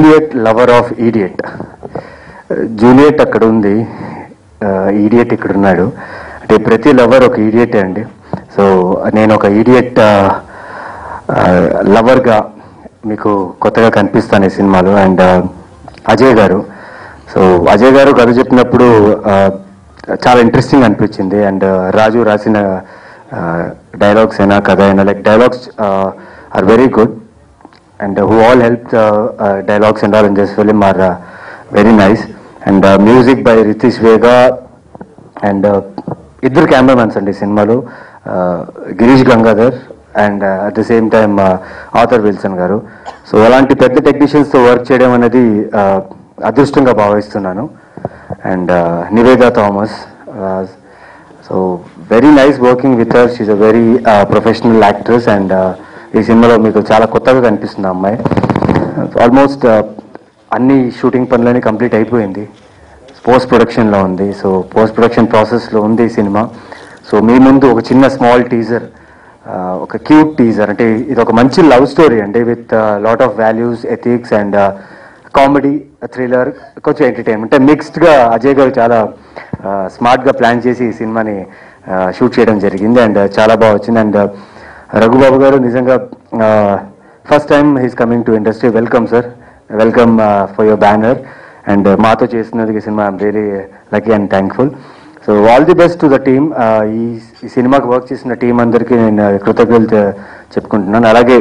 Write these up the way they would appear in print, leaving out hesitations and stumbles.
Juliet lover of idiot. Juliet అక్కడ ఉంది, idiot ఇక్కడ ఉన్నాడు. అంటే ప్రతి లవర్ ఒక ఈడియటే అండి. సో నేను ఒక ఈడియట్ లవర్గా మీకు కొత్తగా కనిపిస్తాను ఈ సినిమాలో. అండ్ అజయ్ గారు, సో అజయ్ గారు కథ చెప్పినప్పుడు చాలా ఇంట్రెస్టింగ్ అనిపించింది. అండ్ రాజు రాసిన డైలాగ్స్ అయినా కథ అయినా like dialogues are very good. And who all help dialogues and all in this film are very nice. And music by Ritesh Vega. And ఇద్దరు కెమెరామెన్స్ అండి సినిమాలో, Girish Gangadhar and at the same time Arthur Wilson గారు. So అలాంటి పెద్ద టెక్నీషియన్స్తో work చేయడం అనేది అదృష్టంగా భావిస్తున్నాను. And Nivetha Thomas, so very nice working with her. She's a very professional actress. And ఈ సినిమాలో మీకు చాలా కొత్తగా కనిపిస్తుంది అమ్మాయి. ఆల్మోస్ట్ అన్ని షూటింగ్ పనులన్నీ కంప్లీట్ అయిపోయింది, పోస్ట్ ప్రొడక్షన్లో ఉంది. సో పోస్ట్ ప్రొడక్షన్ ప్రాసెస్లో ఉంది ఈ సినిమా. సో మీ ముందు ఒక చిన్న స్మాల్ టీజర్, ఒక క్యూట్ టీజర్. అంటే ఇది ఒక మంచి లవ్ స్టోరీ అండి, with lot of values, ethics and comedy, thriller, కొంచెం ఎంటర్టైన్మెంట్. అంటే మిక్స్డ్గా అజయ్ గారు చాలా స్మార్ట్గా ప్లాన్ చేసి ఈ సినిమాని షూట్ చేయడం జరిగింది. అండ్ చాలా బాగా వచ్చింది. అండ్ రఘుబాబు గారు నిజంగా first time he's coming to industry. Welcome sir, welcome for your banner. And మాతో చేస్తున్నందుకు ఈ cinema I'm really lucky and thankful. So all the best to the team. ఈ సినిమాకి వర్క్ చేసిన టీం అందరికీ నేను కృతజ్ఞతలు చెప్పుకుంటున్నాను. అలాగే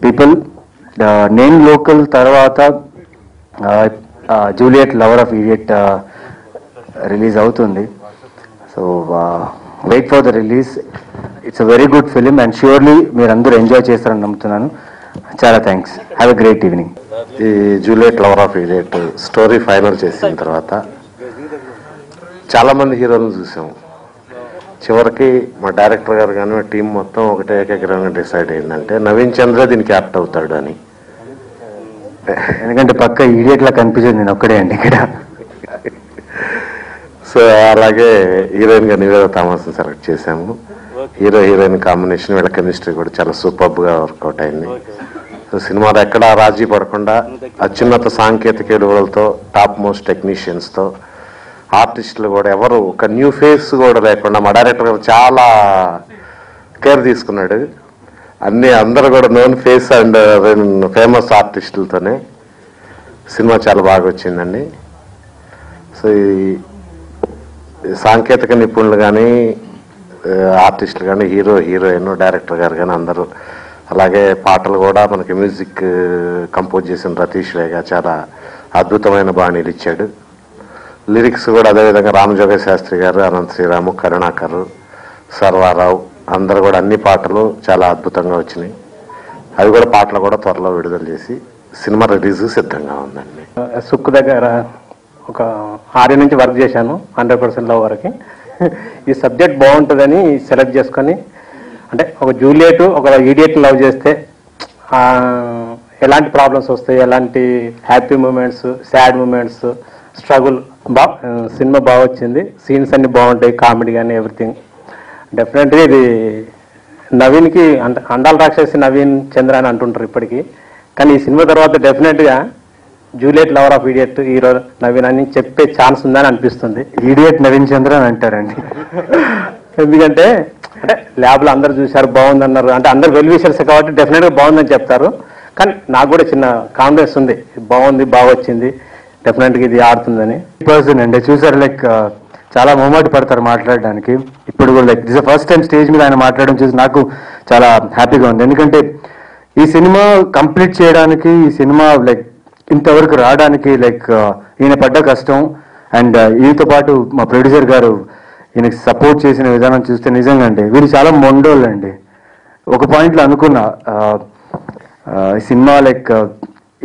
పీపుల్, నేను లోకల్ తర్వాత Juliet lover of idiot release అవుతుంది. So wait for the release. It's a very good film and surely మీరు అందరూ ఎంజాయ్ చేస్తారని నమ్ముతున్నాను. చాలా thanks. Have a great evening. ఈ Juliet lover of idiot story final చేసిన తర్వాత చాలామంది హీరోలను చూసాము. చివరికి మా డైరెక్టర్ గారు కానీ మా టీం మొత్తం ఒకటే ఏకగ్రహంగా డిసైడ్ అయిందంటే నవీన్ చంద్ర దీనికి యాప్ట్ అవుతాడు అని. ఎందుకంటే పక్క ఈడియట్లా కనిపించేది నేను ఒక్కడే అండి ఇక్కడ. సో అలాగే హీరోయిన్గా నివేదా థామస్ని సెలెక్ట్ చేశాము. హీరో హీరోయిన్ కాంబినేషన్, వీళ్ళ కెమిస్ట్రీ కూడా చాలా సూపర్గా వర్కౌట్ అయింది. సో సినిమాలో ఎక్కడా రాజీ పడకుండా అత్యున్నత సాంకేతిక విలువలతో, టాప్ మోస్ట్ టెక్నీషియన్స్తో, ఆర్టిస్టులు కూడా ఎవరు ఒక న్యూ ఫేస్ కూడా లేకుండా మా డైరెక్టర్ గారు చాలా కేర్ తీసుకున్నాడు. అందరూ కూడా నోన్ ఫేస్ అండ్ ఫేమస్ ఆర్టిస్టులతోనే సినిమా చాలా బాగా వచ్చిందండి. సో ఈ సాంకేతిక నిపుణులు కానీ, ఆర్టిస్టులు కానీ, హీరో హీరోయిన్, డైరెక్టర్ గారు కానీ అందరూ, అలాగే పాటలు కూడా మనకి మ్యూజిక్ కంపోజ్ చేసిన రతీష్ వేగా చాలా అద్భుతమైన బాణీలు ఇచ్చాడు. లిరిక్స్ కూడా అదేవిధంగా రామజోగ శాస్త్రి గారు, అనంత శ్రీరాము, కరుణాకర్, సర్వారావు అందరు కూడా అన్ని పాటలు చాలా అద్భుతంగా వచ్చినాయి. అవి కూడా పాటలు కూడా త్వరలో విడుదల చేసి సినిమా రిలీజ్ సిద్ధంగా ఉందండి. సుక్కు దగ్గర ఒక 6 నుంచి వర్క్ చేశాను 100% లవ్ వరకు. ఈ సబ్జెక్ట్ బాగుంటుందని సెలెక్ట్ చేసుకొని, అంటే ఒక జూలియట్ ఒక ఈడియట్ లవ్ చేస్తే ఎలాంటి ప్రాబ్లమ్స్ వస్తాయి, ఎలాంటి happy moments, sad moments, struggle, cinema బాగా వచ్చింది. సీన్స్ అన్ని బాగుంటాయి, కామెడీ కానీ ఎవ్రీథింగ్. డెఫినెట్గా ఇది నవీన్కి అండాల రాక్షసి నవీన్ చంద్ర అని అంటుంటారు ఇప్పటికీ. కానీ ఈ సినిమా తర్వాత డెఫినెట్గా Juliet lover of idiot hero Naveen అని చెప్పే ఛాన్స్ ఉందని అనిపిస్తుంది. ఈడియట్ నవీన్ చంద్ర అని అంటారండి. ఎందుకంటే అంటే ల్యాబ్లో అందరు చూశారు, బాగుందన్నారు. అంటే అందరు వెల్ విషర్స్ కాబట్టి డెఫినెట్గా బాగుందని చెప్తారు. కానీ నాకు కూడా చిన్న కాన్ఫిడెన్స్ ఉంది, బాగుంది, బాగా వచ్చింది, డెఫినెట్గా ఇది ఆడుతుందని. పర్సన్ అండి చూసారు, లైక్ చాలా మొహమాట పడతారు మాట్లాడడానికి. ఇప్పుడు కూడా like this first time stage మీద ఆయన మాట్లాడడం చూసి నాకు చాలా హ్యాపీగా ఉంది. ఎందుకంటే ఈ సినిమా కంప్లీట్ చేయడానికి, ఈ సినిమా లైక్ ఇంతవరకు రావడానికి లైక్ ఈయన పడ్డ కష్టం అండ్ ఈయనతో పాటు మా ప్రొడ్యూసర్ గారు ఈయనకి సపోర్ట్ చేసిన విధానం చూస్తే నిజంగా అండి వీళ్ళు చాలా మొండోళ్ళు అండి. ఒక పాయింట్లో అనుకున్నా ఈ సినిమా లైక్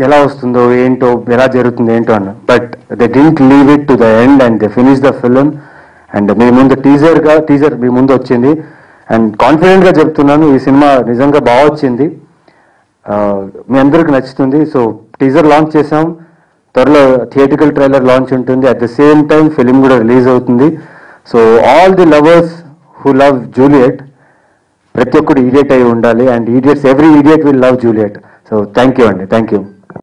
ఎలా వస్తుందో ఏంటో, ఎలా జరుగుతుందో ఏంటో అన్న. But they didn't leave it to the end and they finish the film. And మీ ముందు టీజర్ మీ ముందు వచ్చింది. అండ్ కాన్ఫిడెంట్గా చెప్తున్నాను, ఈ సినిమా నిజంగా బాగా వచ్చింది, మీ అందరికి నచ్చుతుంది. సో టీజర్ లాంచ్ చేసాం, త్వరలో థియేట్రికల్ ట్రైలర్ లాంచ్ ఉంటుంది. At the same time film కూడా రిలీజ్ అవుతుంది. So all the lovers who love Juliet, ప్రతి ఒక్కరు ఈడియట్ అయి ఉండాలి. And idiots, every idiot will love Juliet. So thank you అండి, థ్యాంక్ యూ.